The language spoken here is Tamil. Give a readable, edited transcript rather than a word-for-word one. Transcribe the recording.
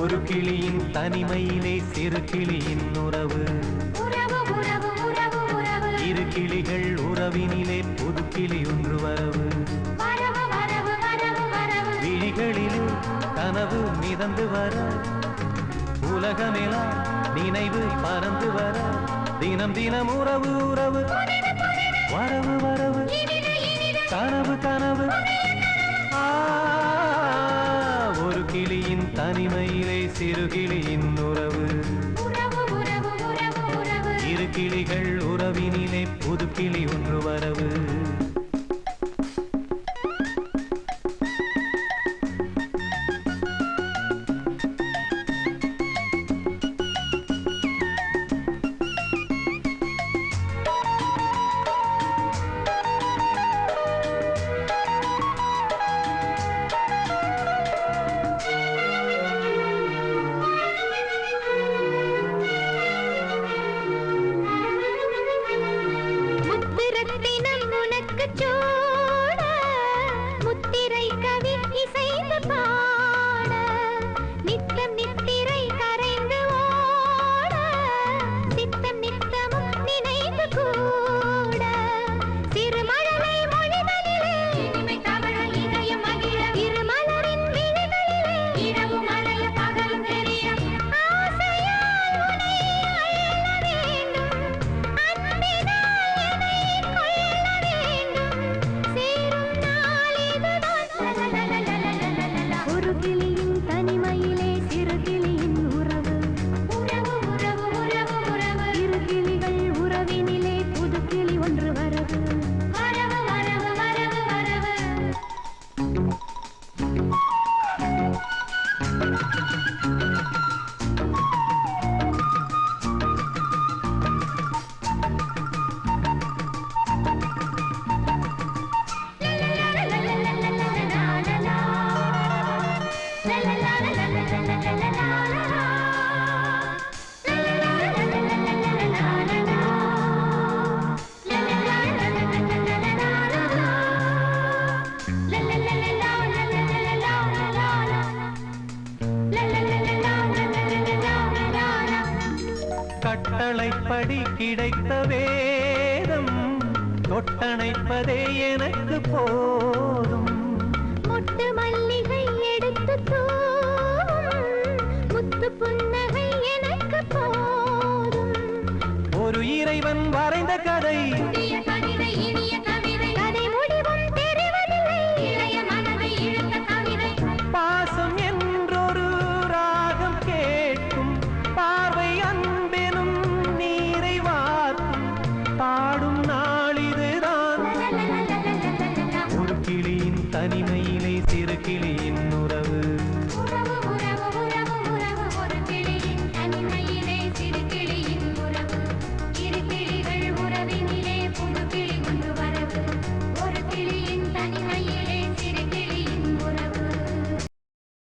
ஒரு கிளியின் தனிமையிலே சிறு கிளியின் உறவு, இரு கிளிகள் உறவினிலே புது கிளி ஒன்று வரவு. விழிகளிலே கனவு மிதந்து வர, உலகமெல்லாம் நினைவு பறந்து வர, தினம் தினம் உறவு உறவு, வரவு வரவு, கனவு கனவு. ஒரு கிளியின் தனிமையிலே சிறு கிளியின் உறவு, இரு கிளிகள் உறவினிலே புது கிளி ஒன்று வரவு. கட்டளைப்படி கிடைத்த வேதம் தொட்டணைப்பதே எனக்கு போதும். முட்டு மல்லிகை எடுத்து முத்து புன்னகை எனக்கு போதும். ஒரு இறைவன் வரைந்த கதை